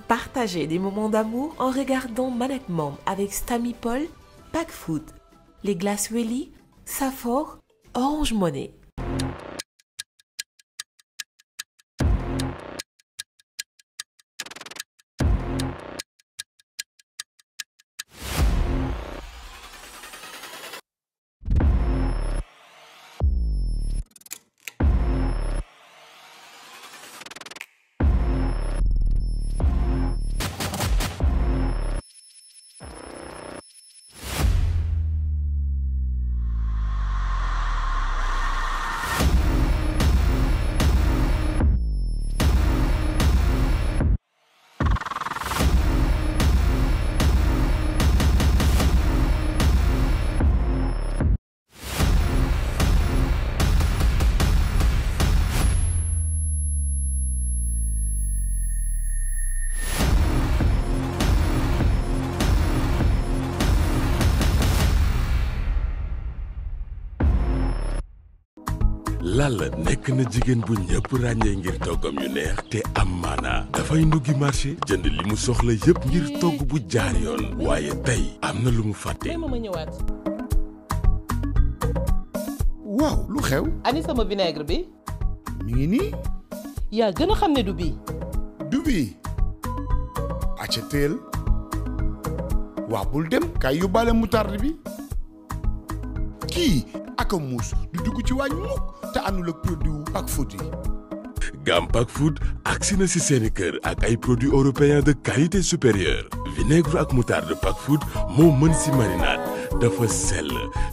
Partagez des moments d'amour en regardant Man ak Mom avec Stamy Paul, Pack Food, les glaces Welly, Safor, Orange Money. Lalla nekk na jigéen bu ñëpp ràññee ngir toggam yu neex te am maanaa dafay nduggi marché jënd li mu soxla yëpp ngir togg bu jaar yoon waaye tey am na lu mu fàtte. waaw lu xew. ani sama vinaigre bi. mi ngi nii. yaa gën a xam ne du bii. du bii. acca teel. waaw bul dem kay yóbbaale moutarde bi. kii aka muus du dugg ci waañ mukk te àndul ak produit Pack Food yi. Gam Pack Food agsi na si seeni kër ak ay produits européens de qualité supérieure. vinaigre ak moutarde Pack Food moo mën si marinade dafa sell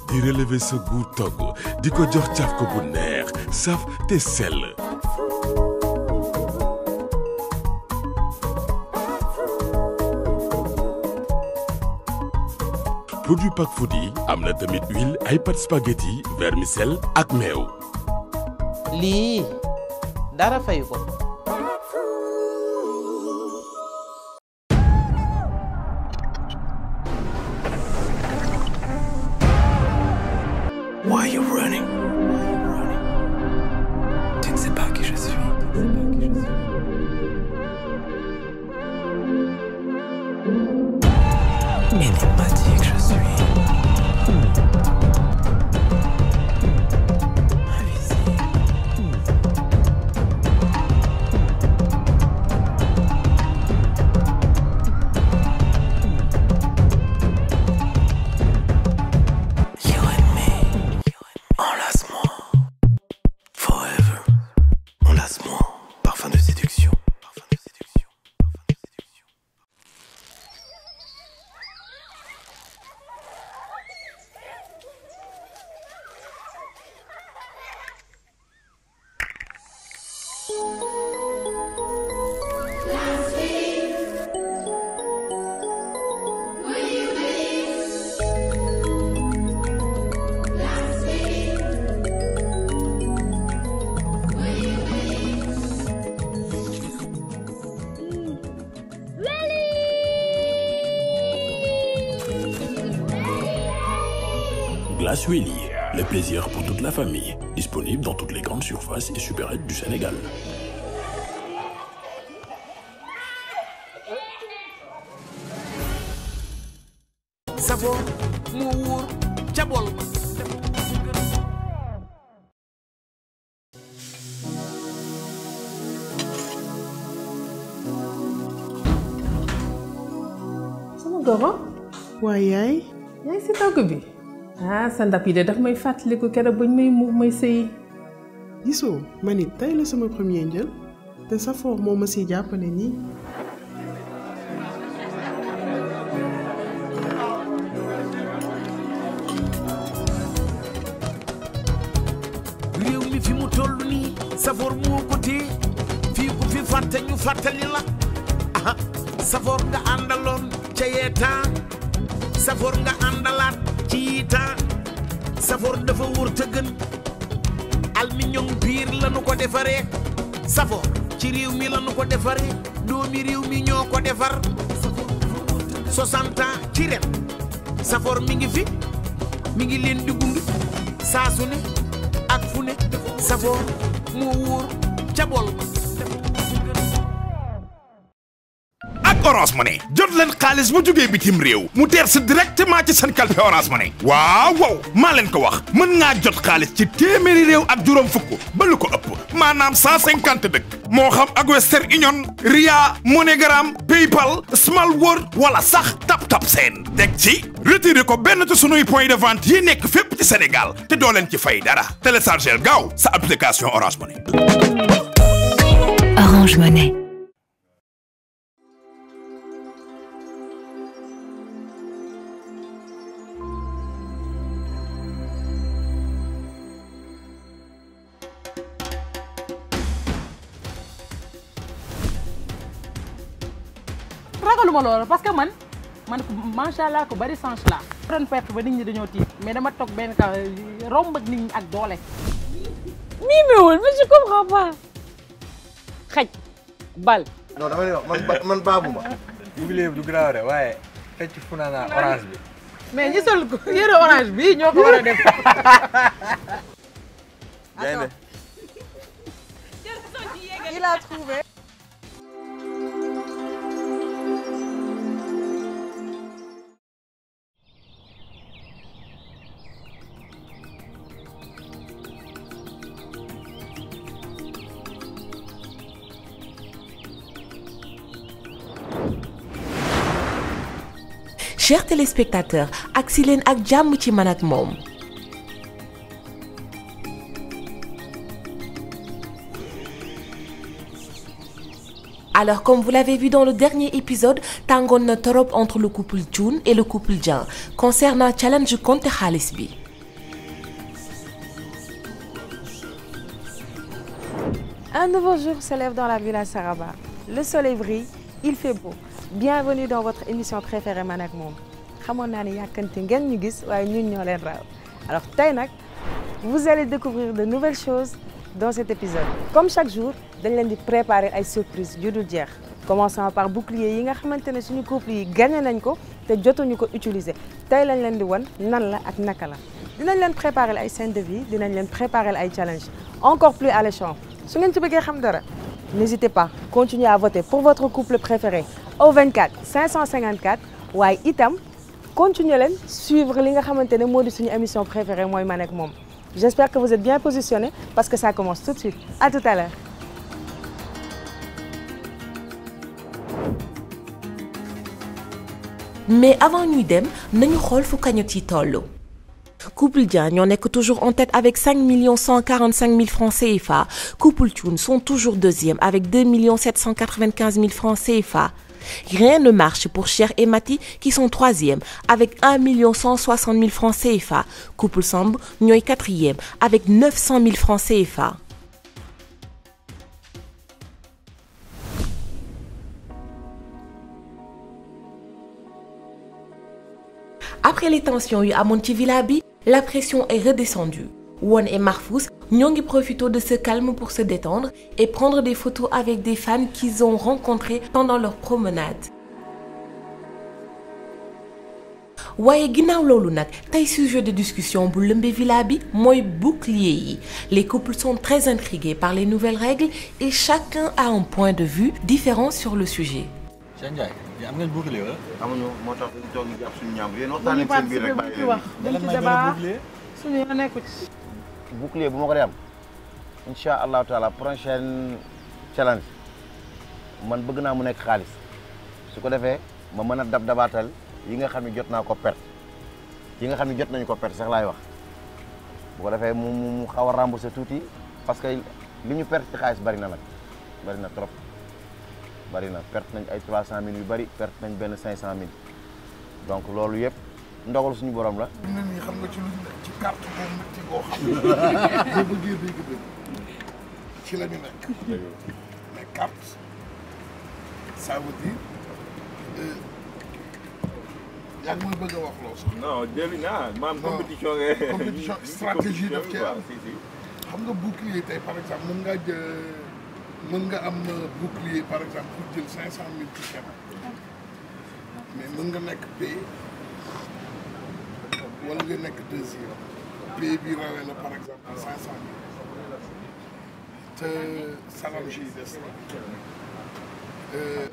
di relever sa goût togg di ko jox caf ko bu neex saf te sell. produit Pack Food yi am na tamit huile ay pâte spaghetti vermicelle ak meew. lii dara fayu ko. Why are you running? Tu ne sais pas qui je suis. Il n'est pas dit que je suis. Glace Welly, le plaisir pour toute la famille. Disponible dans toutes les grandes surfaces et supérettes du Sénégal. Safor moo wóor ca bool ba. sama goro. waaye yaay. yaay si togg bi. ah sa ndab yi de daf may fàttaliku keroog bañ may muur may sëyi. gisoo man it tey la sama premier njël te Safor moo ma si jàppale nii. réew mi fi mu toll nii Safor moo ko téye fii ku fi fàtte ñu fàttali la ah Safor nga àndaloon ca yeetaa Safor nga àndalaat ci yiitaa Safor dafa wóor te gën aluminium piir lañu ko defaree Safor ci réew mi lañu ko defaree doomi réew mi ñoo ko defar 60 ans ci ren Safor mi ngi fi mi ngi leen di gunge saa su ne ak fu ne Safor moo wóor ca bool ba ak Orange Money jot leen xaalis bu jógee bitim réew mu teer si directement ci seen kalpe Orange Money waaw waaw maa leen ko wax mën ngaa jot xaalis ci téeméeri réew ak juróom fukk ba lu ko ëpp maanaam 150 dëkk moo xam ak Western Union Ria MoneyGram PayPal Small World wala sax Tap Send teg ci retiré ko benn ci sunuy point de vente yi nekk fépp ci Sénégal te doo leen ci fay dara téléchargeel gaaw sa application Orange Money. Orange Money. ragaluma loolu parce que man macha allah ko bari change la doon perte ba nit ñi dañoo tiit mais dama toog benn ka romb ak nit ñi ak doole. miimewul mais je comprends pas. xaj bal. non dama lay wax man baabu ma. bouclier bi du grave de waaye fecc funaana orange bi. mais ñi sol yére orange bi ñoo ko war a def. gaynde. il a trouvé. Chers téléspectateurs, agsi leen ak jàmm ci Man ak Moom. Alors, comme vous l'avez vu dans le dernier épisode, tàngoon na torop entre le couple Thioune et le couple Dieng concernant challenge compte xaalis bi. Un nouveau jour se lève dans la villa Saraba. Le soleil brille, il fait beau. Bienvenue dans votre émission préférée Man ak Moom. xamoon naa ne yàkkanti ngeen ñu gis waaye ñun ñoo leen raw. Alors tey nag, vous allez découvrir de nouvelles choses dans cet épisode. Comme chaque jour, dañ leen di préparer ay surprises yu dul jeex. Commençons par bouclier yi nga xamante ne suñu couple yi gagné nañ ko te jotuñu ko utiliser. Tey lañ leen di wan nan la ak naka la. Dinañ leen préparer ay scènes de vie, dinañ leen préparer ay challenges encore plus alléchants. Su ngeen ci bëggee xam dara, n'hésitez pas, continuez à voter pour votre couple préféré au 24 554 waaye itam continuez leen suivre li nga xamante ne moo di suñu émission préférée mooy Man ak Moom. J'espère que vous êtes bien positionnés parce que ça commence tout de suite. À tout à l'heure. Mais avant ñuy dem nañu xool fu cagnotte yi tollu. Couple Dieng ñoo nekk toujours en tête avec 5 145 000 francs CFA. Couple Thioune sont toujours deuxième avec 2 795 000 francs CFA. Rien ne marche pour Cher et Mati qui sont troisième avec 1 160 000 francs CFA. Couple Samb ñooy quatrième avec 900 000 francs CFA. Après les tensions yu amoon ci villa bi, la pression est redescendue. Won et Marfous ñoo ngi profité de ce calme pour se détendre et prendre des photos avec des fans qu'ils ont rencontrés pendant leur promenade. waaye ginnaaw loolu nag tey sujet de discussion bu lëmbee villa bi mooy bouclier yi. Les couples sont très intrigués par les nouvelles règles et chacun a un point de vue différent sur le sujet. am ngeen bouclier wala. amuñu moo tax ñu toog ñu jàpp suñu ñaam yéen waxtaan leen seen biir rek bàyyi leen. dañ ci débat suñu yoon nekku ci. bouclier bu ma ko dee am incha allahu taala prochaine challenge man bëgg naa mu nekk xaalis su ko defee ma mën a dabaatal yi nga xam ne jot naa ko perte yi nga xam ne jot nañu ko perte sax laay wax bu ko defee mu xaw a rembourser tuuti parce que li ñu perte ci xaalis bari na nag bari na trop. bari na perte nañ ay 300 000 yu bari perte nañ benn 500 000 donc loolu yëpp ndogal suñu borom la. ñun ñii xam nga ci lu ci carte boobu métti boo xam ne boo bëggee dégg ci la ñu nekk. mais carte ça veut dire yaa ngi may bëgg a wax loo sax. non jëli naa maam compétition nga. compétition stratégie daf cee am. xam nga bouclier tey par exemple mën nga am bouclier par exemple pour jël 500 000 ci kenn mais mën nga nekk pay wala nga nekk deuxième pay bi rawee la par exemple 500 000 te salam ji des na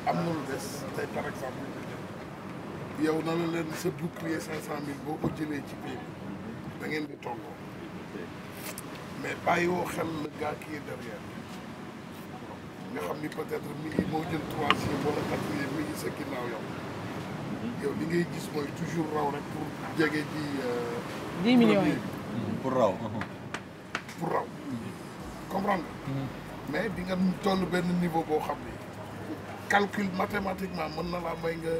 am na lu des tey par exemple yow na la leen sa bouclier 500 000 boo ko jëlee ci biir da ngeen di tolloo mais bàyyiwoo xel le gars qui est derrière nga xam ni peut-être mi ngi moo jël 3e wala 4e mi ngi sa ginnaaw yow li ngay gis mooy toujours raw rek pour jege ji 10 millions yi pour raw comprendre nga mais di nga toll benn niveau boo xam ni calcul mathématiquement mën na laa may nga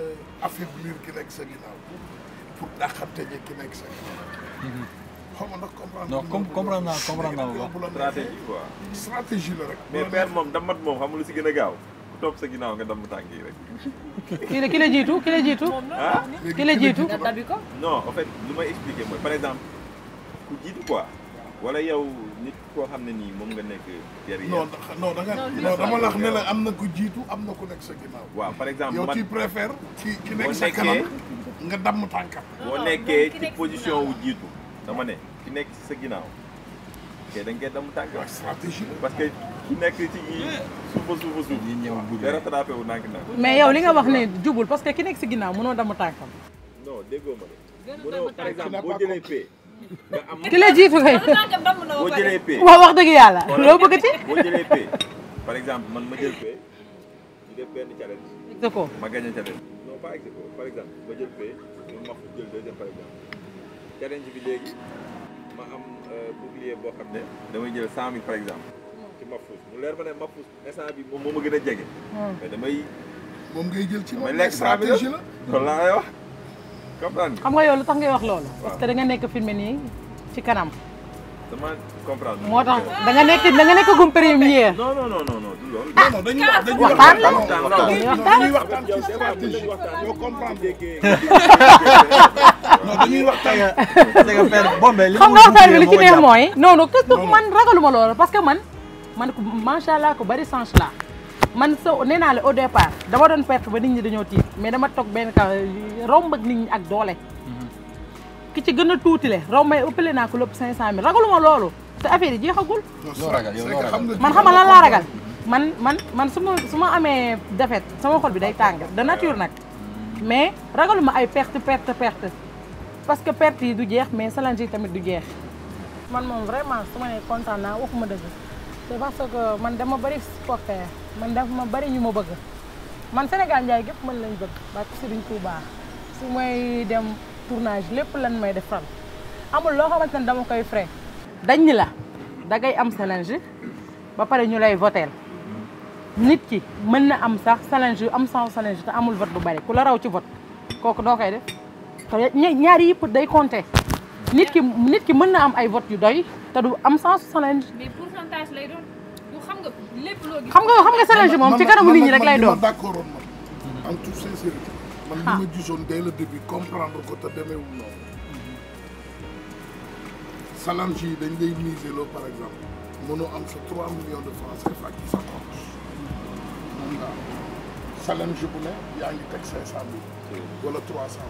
affaiblir ki nekk sa ginnaaw pour dàqante ji ki nekk sa ginnaaw xaw ma ndax comprendre non comprendre naa stratégie quoi stratégie la rek mais père moom damat moom xam lu si gën a gaaw ku topp sa ginnaaw nga damm tànk yi rek ki la jiitu ah ki la jiitu non en fait lu may expliquer mooy par exemple ku jiitu quoi wala yow nit koo xam ne nii moom nga nekk derrière non dama la wax ne la am na ku jiitu am na ku nekk sa ginnaaw waaw par exemple yow tu préfères ki nekk sa kanam nga damm tànkam boo nekkee ci position wu jiitu dama ne ki nekk ci sa ginnaaw kay da nga koy damm tànkam stratégie parce que ki nekk ci suufa suuf day rattrapé wu nànk nànk mais yow li nga wax ne jubul parce que ki nekk si ginnaaw mënoo damm tànkam non déggoo ma de mënoo par exemple boo jëlee pee nga am ki la jiitu kay boo jëlee pee waaw wax dëgg yàlla loo bëggati boo jëlee pee par exemple man ma jël pee ñu def benn challenge execo ma gagné challenge non pas execo par exemple ma jël pee ñu ma jël deuxième par exemple challenge bi léegi ma am bouclier boo xam ne damay jël 100 000 par exemple ci Mahfouz mu leer ma ne Mahfouz instant bi moom moo ma gën a jege mais damay moom ngay jël ci damay lekk stratégie la loolu laa lay wax comprendre xam nga yow lu tax ngay wax loolu parce que da nga nekk filmé nii ci kanam dama comprendre moo tax da nga nekk gum première non du loolu non dañuy waxtaan ci stratégie yoo comprendre non dañuy waxtaan xam nga affaire bi li ci neex mooy non man ragaluma loolu parce que man macha allah ko bari chance la man nee naa la au départ dama doon perte ba nit ñi dañoo tiit mais dama toog benn ka romb ak nit ñi ak doole ki ci gën a tuutile romb ëppale naa ko lépp 500 000 ragaluma loolu te affaire yi jeexagul. man xam nga lan laa ragal man su ma amee défaite sama xol bi day tàng de nature nag mais ragaluma ay perte parce que perte yi du jeex mais challenge yi tamit du jeex. man moom vraiment su ma nee kontaan naa waxuma dëgg c'est parce que man dama bëri supporter man dama bëri ñu ma bëgg man Sénégal njaay gépp mën lañ bëgg ba ci Serigne Touba su may dem tournage lépp lan may defal amul loo xamante ne dama koy frais dañ ni la dangay am challenge ba pare ñu lay voter nit ki mën na am sax challenge am sans challenge te amul vote bu bari ku la raw ci vote kooku doo koy def te ñaari yëpp day compter nit ki mën na am ay vote yu doy te du am sans challenge. mais pourcentage lay doon xam nga lépp loo gis. xam nga challenge moom ci kanamu nit ñi rek lay doon. man d'accord woon man en toute sincérité. man li ma gisoon dès le début comprendre ko te demeewul noonu. challenge yi dañ lay miser loo par exemple mënoo am sa 3 millions de francs CFA ci sa compte moom nga challenge bu ne yaa ngi teg 500 000 wala 300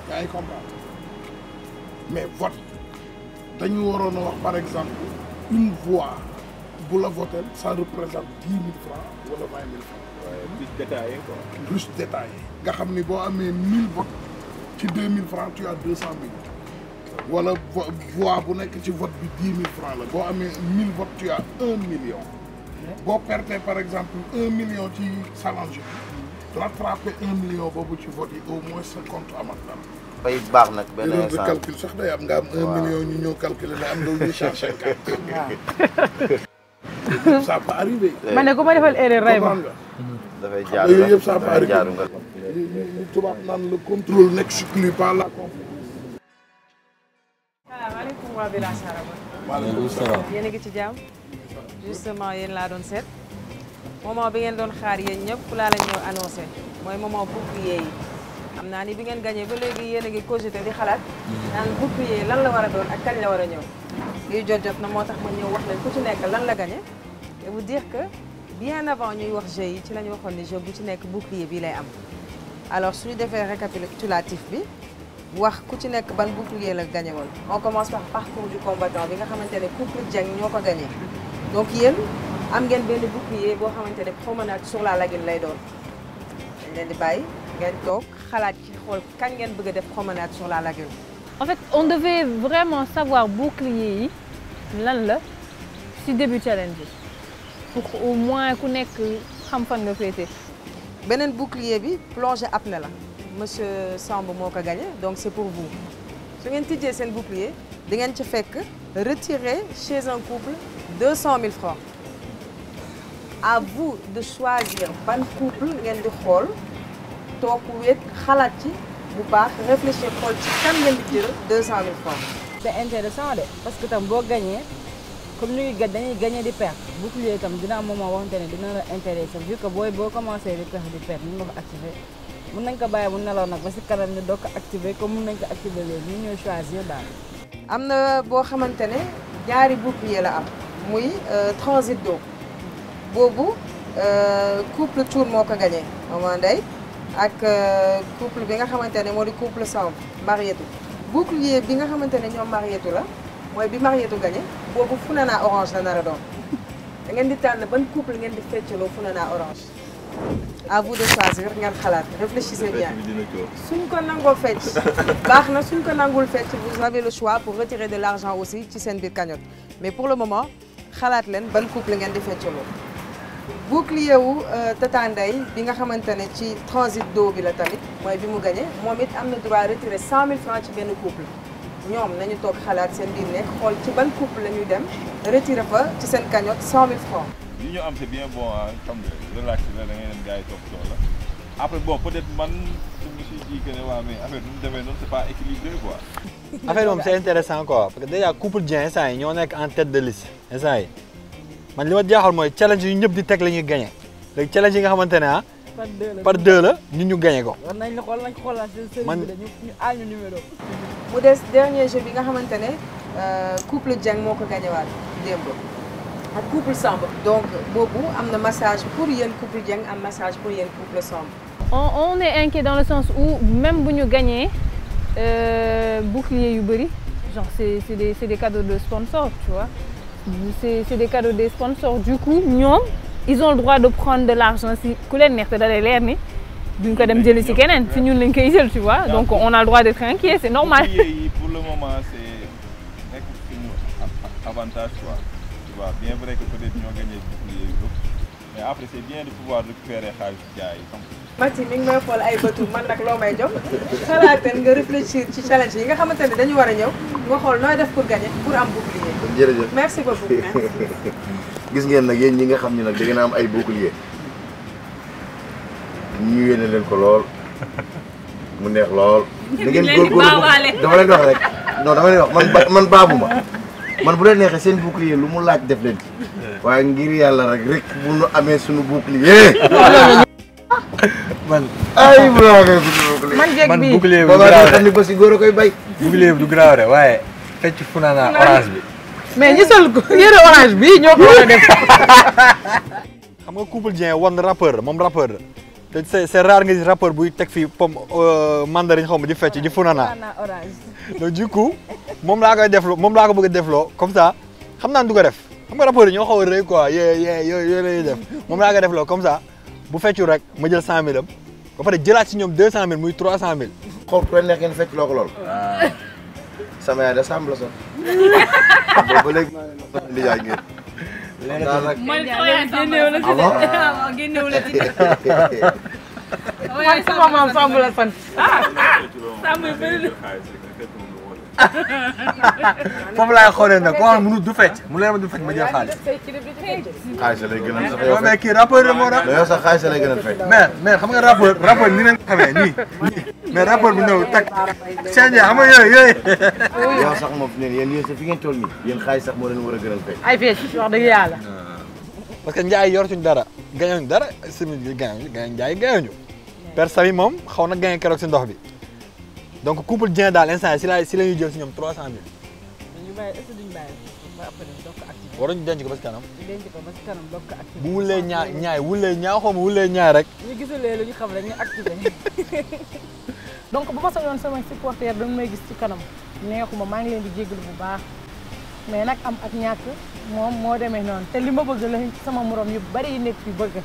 000 yaa ngi comprendre mais vote dañu waroon a wax par exemple une voix bu la voté ça représente 10 000 francs wala 20 000 francs. plus détaillé quoi. plus détaillé nga xam ni boo amee 1000 votes ci 2000 francs tu as 200 000 wala voix bu nekk ci vote bi 10 000 francs la boo amee 1000 votes tu as 1 million. boo perdee par exemple 1 million ci challenge bi rattraper 1 million boobu ci vote yi au moins sa compte amat dara. fay baax nag benn erreur de calcul sax day am nga am 1 million ñu ñëw calculer ne am nga 850. ça peut arriver. ma ne ku ma defal erreur rey ma. dafay jaaru yooyu yëpp ça peut arriver. li tubaab naan le contrôle n'exclut pas la confiance. salaamaaleykum waa Village Saraba. waaleykum salaam. yéen a ngi ci jàmm. justement yéen laa doon seet. moment bi ngeen doon xaar yéen ñëpp laa leen ñëw annoncé mooy moment bouclier yi. xam naa ni bi ngeen gagné ba léegi yéen a ngi cogité di xalaat. naan bouclier lan la war a doon ak kañ la war a ñëw. liy jot na moo tax ma ñëw wax leen ku ci nekk lan la gagné. et vous dire que bien avant ñuy wax jeu yi ci la ñu waxoon ni jeu bu ci nekk bouclier bi lay am. alors suñu defee récapitulatif bi wax ku ci nekk ban bouclier la gagné woon. on commence par parcours du combattant bi nga xamante ne couple Dieng ñoo ko gagné. donc yéen am ngeen benn bouclier boo xamante ne promenade sur la lagune lay doon dañ leen di bàyyi ngeen toog xalaat ci xool kan ngeen bëgg a def promenade sur la lagune. En fait, on devait vraiment savoir bouclier yi lan la ci début challenge bi pour au moins ku nekk xam fan nga féete. beneen bouclier bi plongée apnée la monsieur Samb moo ko gagné donc c'est pour vous su ngeen tijjee seen bouclier di ngeen ci fekk retirer chez un couple 200 000 francs. À vous de choisir ban couple ngeen di xool toog wéet xalaat ci bu baax réfléchir xool ci kan ngeen di jël 200 000 francs. C'est intéressant de parce que tam boo gagné comme ni dañuy gagné di perte bouclier itam dina am moment waxante ne dina la intéressé vu que boo commencé di perte mën nga ko activer mën nañ ko bàyyi mu nelaw nag ba si kanam ñu doog ko activer comme mën nañ ko activer léegi ñu ñooy choisir daal. am na boo xamante ne ñaari bouclier la am muy transit d'eau boobu couple Tour moo ko gagné maman Ndeye ak couple bi nga xamante ne moo di couple Samb Marietou bouclier bi nga xamante ne ñoom Marietou la mooy bi Marietou gagné boobu Funana orange la nar a doon da ngeen di tànn ban couple ngeen di feccaloo Funana orange. À vous de choisir ngeen xalaat réfléchissez bien suñ ko nangoo fecc baax na suñ ko nangul fecc vous avez le choix pour retirer de l'argent aussi ci seen biir cagnotte mais pour le moment xalaat leen ban couple ngeen di feccaloo. bouclier wu Tata Ndeye bi nga xamante ne ci transit d'eau bi la tamit mooy bi mu gagné moom it am na droit retirer 100 000 francs ci benn couple ñoom nañu toog xalaat seen biir nekk xool ci ban couple la ñuy dem retirer fa ci seen cagnotte 100 000 francs. li ñu am c'est bien bon ah xam nga relax la da ngay dem gars yi topp la après bon peut-être man je me suis dit que ne waa mais affaire bi mu demee noonu c'est pas équilibré quoi. affaire moom c'est intéressant quoi parce que déjà couple Dieng instant yi ñoo nekk en tête de liste instant yi man li ma jaaxal mooy challenge yu ñëpp di teg la ñuy gagné léegi challenge yi nga xamante ne ah. par deux la ñun ñu gagné ko. war nañ la xool nañ ko xoolal seen service bi ñu aal ñu numéro. mu des dernier jeu bi nga xamante ne couple Dieng moo ko gagné waat démb ak couple Samb. donc boobu am na massage pour yéen couple Dieng am massage pour yéen couple Samb. On est inquiet dans le sens où même bu ñu gagné bouclier yu bëri genre c'est des cadeaux de sponsors tu vois. C'est des cadeaux des sponsors. Du coup, ñoom ils ont le droit de prendre de l'argent si ku leen neex te da lay leer ni duñ ko dem jëli ci keneen fi ñun lañ koy jël tu vois. Donc on a le droit d'être inquiet, c'est normal. Pour le moment c'est nekk suñu avantage quoi. Tu vois, bien vrai que peut-être ñoo gagné bouclier yu mais après c'est bien de pouvoir récupérer xaalis jaay xam nga. Mati mi ngi may xool ay bëtu man nag loo may jox xalaatal nga réfléchir ci challenge yi nga xamante ne dañu war a ñëw nga xool nooy def pour gagner pour am bouclier. jërëjëf merci beaucoup. gis ngeen nag yéen ñi nga xam ne nag da ngeen a am ay bouclier ñu yéene leen ko lool mu neex lool. da ngeen góorgóorlu dama leen wax rek non dama leen wax man baabuma man bu leen neexee seen bouclier lu mu laaj def leen ci waaye ngir yàlla rek bu nu amee suñu bouclier. man ay bu la waxee man bouclier bi du grave xam ni ba si góor a koy bay. bouclier bi du grave de waaye fecc Funana orange bi. mais ñi sol yëre orange bi ñoo ko war a def. xam nga couple Dieng wan rappeur moom rappeur la te c'est rare nga gis rappeur buy teg fii pomme mandarin xaw ma di fecc di Funana donc du coup moom laa koy defloo moom laa ko bëgg a defloo comme ça xam naa du ko def xam nga rappeur yi ñoo xaw a rëy quoi yooyu la ñuy def moom laa koy defloo comme ça bu feccu rek ma jël 100 000 am ba pare jëlaat si ñoom 200 000 muy 300 000. xool ku leen neex ngeen fecc loo ko lool. sama yaay de Samb la sax. ba léegi maa ngi leen di jaay ngeen. man génneew la ci de waaw génneew la ci de. man sama maam Samb la sant. Samb yu bëri na. foofu laay xoolee nag koo xam ne mënul du fecc mu leen ma du fecc ma jël xaalis. xaalis lay gën a sax yow mais kii rappeur la moo tax. yow sax xaalis lay gën a fecc. mais xam nga rappeur ni leen xamee nii mais rappeur bu ñëw tag seen xam nga yooyu. yow sax moom fi yéen fi ngeen toll nii yéen xaalis sax moo leen war a gënal fecc. ay fecc wax dëgg yàlla. parce que Ndiaye yortuñ dara gañuñ dara simi gañuñ Ndiaye gañuñu. Père Samy moom xaw na gañe keroog si ndox bi. donc couple Dieng daal instant si la ñuy jël si ñoom 300 000. dañu bàyyi est-ce que duñu bàyyi ba après doog ko activé. waruñu denc ko ba si kanam. denc ko ba si kanam doog ko activé. bu wulee ñaay xaw ma wulee ñaay rek. ñu gisulee lu ñu xam rek ñu activé. donc bu ma soxla woon sama supporter dañu may gis ci kanam neexuma maa ngi leen di jégalu bu baax mais nag am ak ñàkk moom moo demee noonu te li ma bëgg la sama morom yu bari yi nekk fi bëgg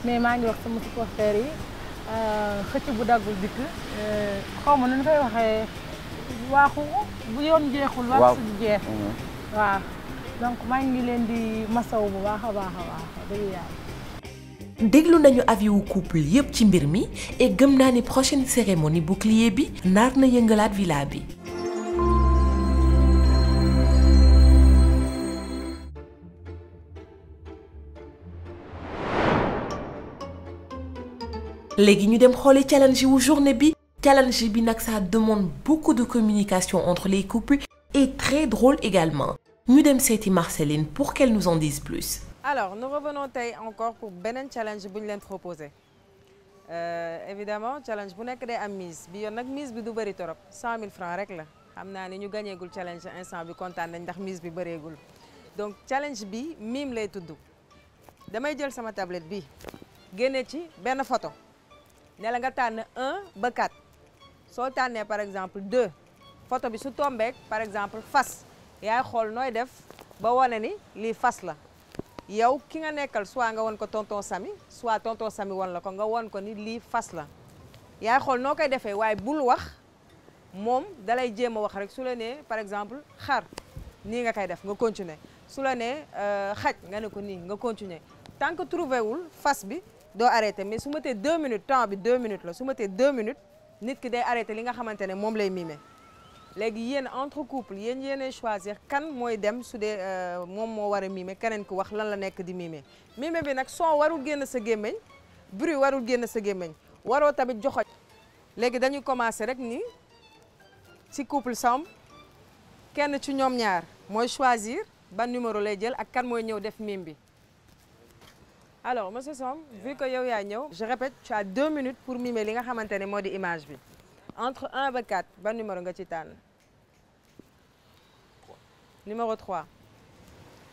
mais maa ngi wax sama supporters yi xëcc bu daggul dikk xaw ma nu ñu koy waxee waaxu bu yoon jeexul wax su jeex waaw donc maa ngi leen di masaw bu baax a baax a baax dëgg yàlla. déglu nañu avis wu couple yépp ci mbir mi et gëm naa ni prochaine cérémonie bouclier bi nar na yëngalaat villa bi. léegi ñu dem xooli challenge wu journée bi challenge bi nag ça demande beaucoup de communication entre les couples et très drôle également ñu dem seeti Marceline pour qu'elle nous en dise plus. Alors nous revenons tey encore pour beneen challenge bu ñu leen proposé évidemment challenge bu nekk day am mise bi yoon nag mise bi du bëri torop 100 000 francs rek la xam naa ni ñu gañeegul challenge instant bi kontaan nañ ndax mise bi bëreegul donc challenge bi mime lay tudd damay jël sama tablette bi génne ci benn photo ne la nga tànn 1 ba 4 soo tànnee par exemple 2 photo bi su tombeek par exemple fas yaay xool nooy def ba wane ni lii fas la yow ki nga nekkal soit nga won ko tonton Samy soit tonton Samy won la ko nga won ko ni lii fas la yaay xool noo koy defee waaye bul wax moom dalay jéem a wax rek su la nee par exemple xar nii nga koy def nga continuer su la nee xaj nga ne ko nii nga continuer tant que trouvé wul fas bi doo arrêté mais su ma tee 2 minutes temps bi 2 minutes la su ma tee 2 minutes nit ki day arrêté li nga xamante ne moom lay mimer léegi yéen entre couple yéen yéenay choisir kan mooy dem su dee moom moo war a mimer keneen ku wax lan la nekk di mimer mimer bi nag son warul génn sa gémmiñ bruit warul génn sa gémmiñ waroo tamit joxoj léegi dañuy commencer rek ni ci couple Samb kenn ci ñoom ñaar mooy choisir ban numéro lay jël ak kan mooy ñëw def mime bi. Alors, monsieur Samb, vu que yow yaa ñëw, je répète, tu as 2 minutes pour mimer li nga xamante ne moo di image bi. Entre 1 ba 4, ban numéro nga ci tànn? Numéro 3.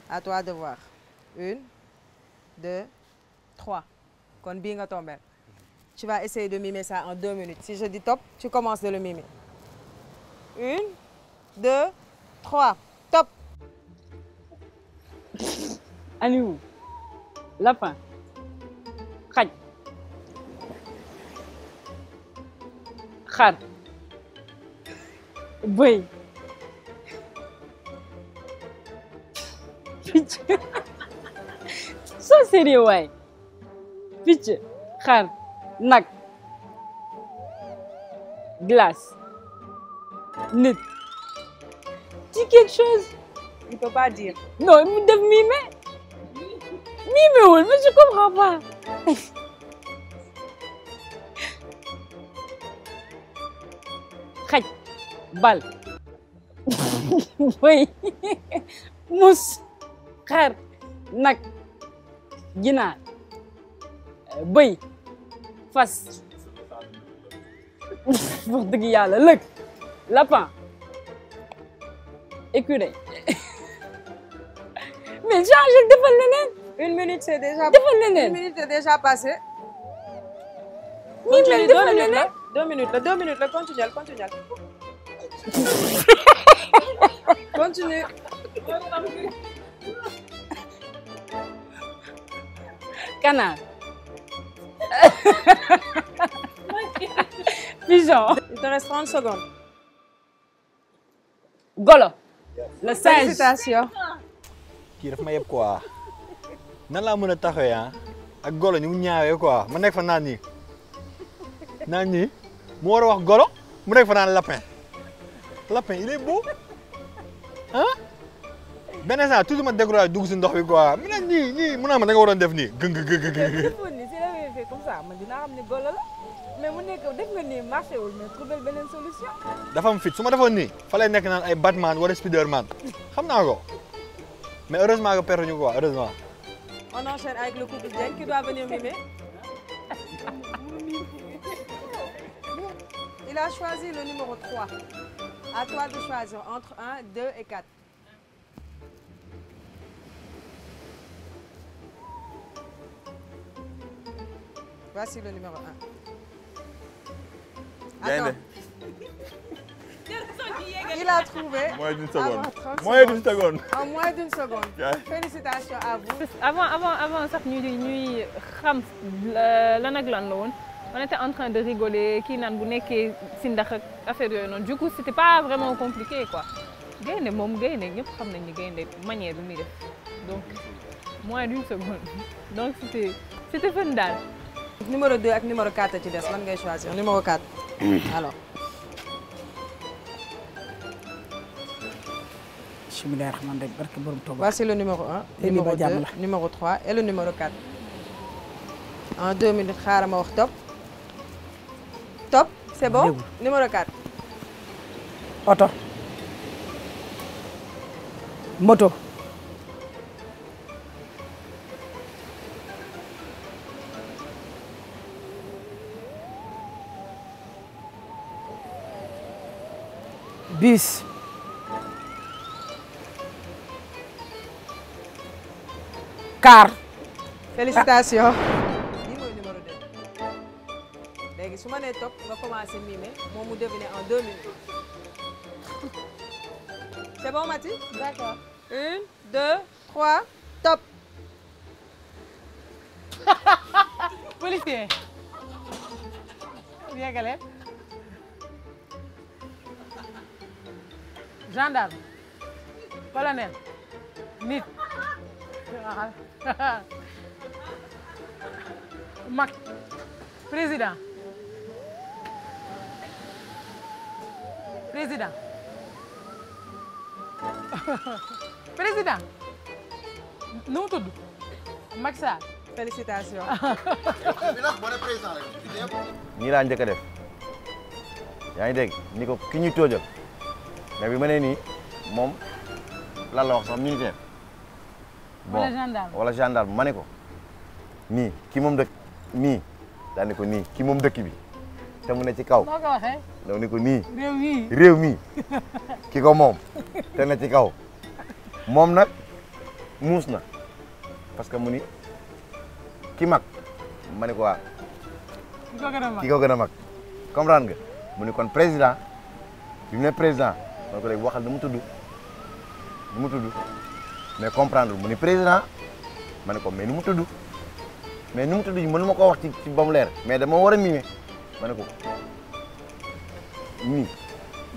À toi de voir. 1, 2, 3. Kon bii nga tombeel. Tu vas essayer de mimer ça en 2 minutes. Si je dis top, tu commences de le mimer. 1, 2, 3. Top. Aliou. Lapin, xaj, xar, bëy, picc, soo sérieux waay, picc, xar, nag, glace, nit. Dis quelque chose. Il peut pas dire. Non, mu def mimer. Mimewul, mais je comprends pas. Xaj, bal, bëy, mus, xar, nag, ginaar, bëy, fas, wax dëgg yàlla lëg, lapin, écureuil. Mais change defal leneen. 1 minute c'est déjà. Defal leneen. 1 minute est déjà passé. Mii mel defal leneen. 2 minutes la 2 minutes la continuel continuel. Continue. Canard. Pigeon. Il te reste 30 secondes. Golo. Le singe. Félicitations. kii daf ma yeb quoi nan laa mën a taxawee ak golo ni mu ñaawee quoi ma nekk fa naan nii mu war a wax golo mu nekk fa naan lapin il est beau benn instant toujours ma découragé dugg si ndox bi quoi mi ne ñii mu naa ma da nga waroon def nii gëng si la fait comme ça man dinaa xam ne golo la mais mu nekk def nga nii marché wul mais trouver beneen solution. dafa am fit su ma defoon nii fa lay nekk naan ay Batman wala Spiderman xam naa ko mais heureusement que perte ñu quoi heureusement. On enchaîne avec le couple Dieng qui doit venir mimer. Il a choisi le numéro 3. À toi de choisir entre 1, 2 et 4. Voici le numéro 1. Attends. Il a trouvé. Moins d'une seconde. Avant 30 Moins d'une seconde. En moins d'une seconde. Ouais. Félicitations à vous. Avant sax ñuy xam lan ak lan la woon on était en train de rigoler kii naan bu nekkee si ndax ak affaire yooyu noonu du coup c'était pas vraiment compliqué quoi gaynde moom gaynde ñëpp xam nañ ni gaynde manière bi muy def donc moins d'une seconde donc c'était fun daal. Numéro 2 ak numéro 4 ci des man ngay choisir numéro 4. Alors. Voici le numéro 1, numéro 2, numéro 3 et le numéro 4. En 2 minutes, xaaral ma wax top. Top, c'est bon? Numéro 4. Auto. Moto. Bus. Car. Félicitations. Lii mooy numéro 2. Léegi su ma nee top nga commencé mimer moom mu deviner en 2 minutes. C'est bon Mathie? D'accord. 1, 2, 3, top. Policier. Yegale. Gendarme. Colonel. Nit. Mag. Président. Président. Président. Nu mu tudd. Macky Sall. Félicitations. nii laa njëkk a def yaa ngi dégg ni ko ki ñuy toojal mais bi ma nee nii moom lan la wax sax militaire. wala gendarme wala gendarme ma ne ko nii ki moom dëkk nii daa ne ko nii ki moom dëkk bi te mu ne ci kaw. noo ko waxee. daw ne ko nii. réew mii réew mii ki ko moom te ne ci kaw moom nag muus na parce que mu ni ki mag ma ne ko waa. ki ko gën a mag ki ko gën a mag comprendre nga mu ni kon président bi mu ne président ma ne ko léegi waxal nu mu tudd mais comprendre mu ni président ma ne ko mais nu mu tudd yi mënu ma koo wax ci ba mu leer mais dama war a mimer ma ne ko nii.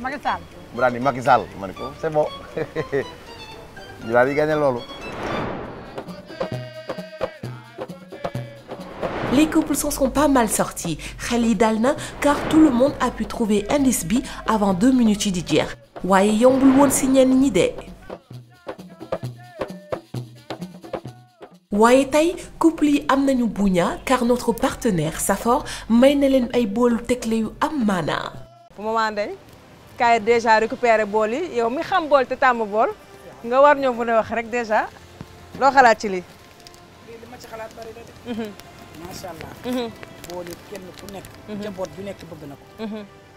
Macky Sall. mu daal di Macky Sall ma ne ko c'est bon ñu daal di gagné loolu. Les couples s'en sont pas mal sortis xel yi dal na car tout le monde a pu trouver indice bi avant 2 minutes yi di jeex waaye yombul woon si ñenn ñi de. waaye tey couple yi am nañu buña car notre partenaire Safor may na leen ay boolu tegle yu am maanaa. bu ma Ndeye kaay déjà récupérer bool yi yow mi xam bool te tàmm bool nga war ñoo mën a wax rek déjà loo xalaat ci lii. li ma ci xalaat bari na de. macha allah. bool yi kenn ku nekk. njaboot ju nekk bëgg na ko.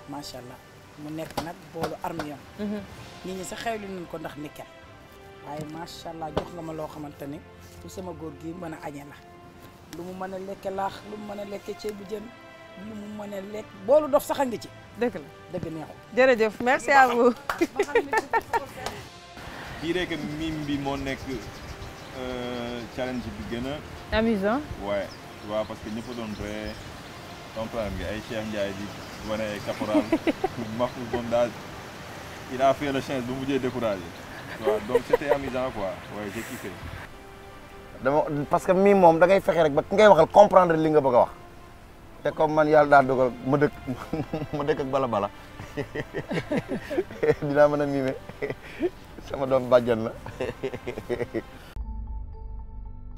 macha allah mu nekk nag boolu armion. nit ñi sa xewli nañ ko ndax nickel waaye macha allah jox nga ma loo xamante ni lu sama góor gi mën a añe la lu mu mën a lekke laax lu mu mën a lekke ceebu jën lu mu mën a lekk boolu dof sax a ngi ci. dëgg la dëgg neexul. jërëjëf merci à vous. kii rek mime bi moo nekk challenge bi gën a. amusant. ouais waaw parce que ñëpp a doon ree comprendre nga ay Cheikh Ndiaye di wane ay caporal Mahfouz moom daal il a fait le change bu mujjee découragé waaw donc c'était amusant quoi ouais j'ai kiffé. dama parce que mii moom da ngay fexe rek ba ki ngay waxal comprendre li nga bëgg a wax te comme man yàlla daal dogal ma dëkk ak bala dinaa mën a miime sama doom bàjjan la.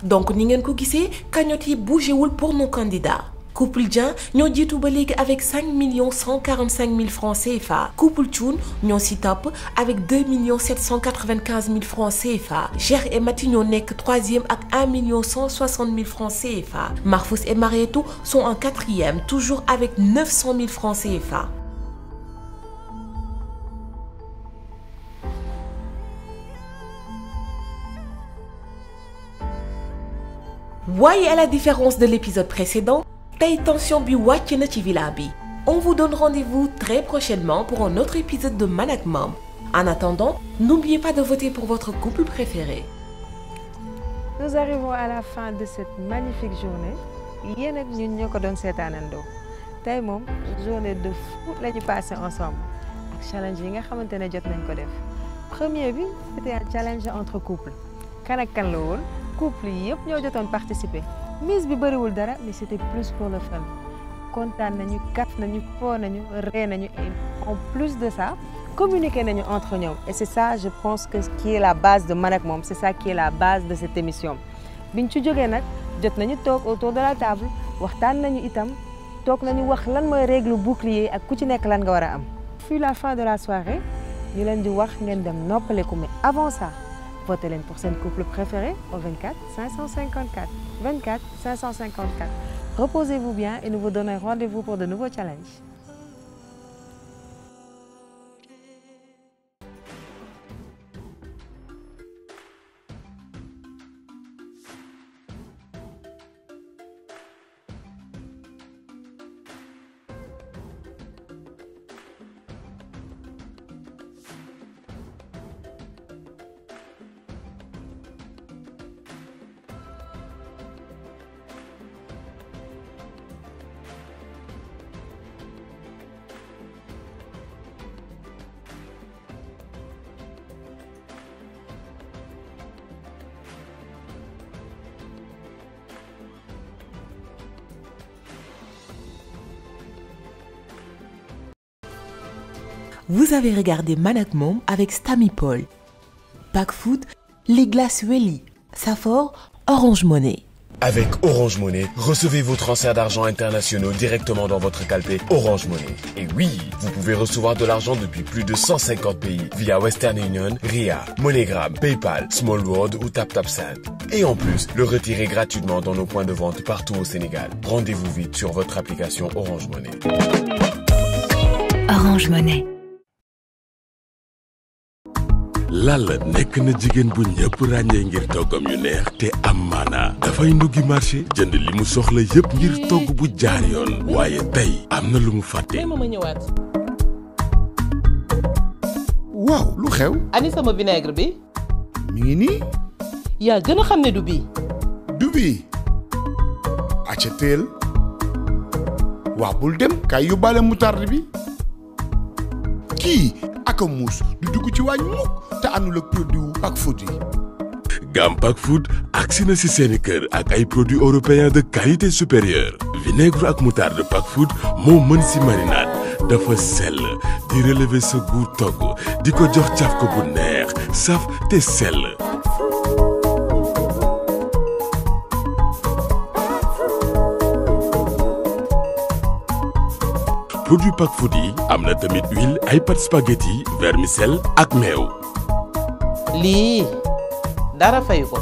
donc ni ngeen ko gisee cagnotte yi bougé wul pour nos candidats. Couple Dieng ñoo jiitu ba léegi avec 5 145 000 francs CFA. Couple Thioune ñoo si topp avec 2 795 000 francs CFA. Cheikh et Mati ñoo nekk 3e ak 1 160 000 francs CFA. Mahfouz et Marietou sont en 4e, toujours avec 900 000 francs CFA. Voyez à la différence de l'épisode précédent, tey tension bi wàcc na ci villa bi On vous donne rendez-vous très prochainement pour un autre épisode de Man ak Mom. En attendant, n'oubliez pas de voter pour votre couple préféré. Nous arrivons à la fin de cette magnifique journée. Yéen ak ñun ñoo ko doon seetaanandoo tey moom journée de fou la ñu passé ensemble ak challenge yi nga xamante ne jot nañ ko def. Premier bi c'était un challenge entre couples kan ak kan la woon couple yi yëpp ñoo jotoon participer mise bi bëriwul dara mais c'était plus pour le fun kontaan nañu kaf nañu foo nañu ree nañu et en plus de ça communiquer nañu entre ñoom et c'est ça je pense que qui est la base de Man ak Mom c'est ça qui est la base de cette émission biñ ci jógee nag jot nañu toog autour de la table waxtaan nañu itam toog nañu wax lan mooy règle bouclier ak ku ci nekk lan nga war a am. Puis la fin de la soirée ñu leen di wax ngeen dem noppaleku mais avant ça votez leen pour seen couple préféré au 24 554 24 554. Reposez-vous bien et nous vous donnons rendez-vous pour de nouveaux challenges. Vous avez regardé Man ak Mom avec Stamy Paul. Pack Food, les glaces Welly. Safor, Orange Money. Avec Orange Money, recevez vos transferts d'argent internationaux directement dans votre calpé Orange Money. Et oui, vous pouvez recevoir de l'argent depuis plus de 150 pays via Western Union, Ria, MoneyGram, PayPal, Small World ou TapTapSend. Et en plus, le retirer gratuitement dans nos points de vente partout au Sénégal. Rendez-vous vite sur votre application Orange Money. Orange Money. Lalla nekk na jigéen bu ñëpp ràññee ngir toggam yu neex te am maanaa dafay nduggi marché jënd li mu soxla yëpp ngir togg bu jaar yoon waaye tey am na lu mu fàtte. waaw lu xew. ani sama vinaigre bi. mi ngi nii. yaa gën a xam ne du bii. du bii. acca teel. waaw bul dem kay yóbbaale moutarde bi. kii aka muus du dugg ci waañ mukk te àndul ak produit wu Pack Food yi. Gamme Pack Food agsi na si seeni kër ak ay produits européens de qualité supérieure. vinaigre ak moutarde Pack Food moo mën si marinade dafa sell di relever sa goût togg di ko jox caf ko bu neex saf te sell. produit Pack Food yi am na tamit huile ay pâte spaghetti vermicelle ak meew. lii dara fayu ko.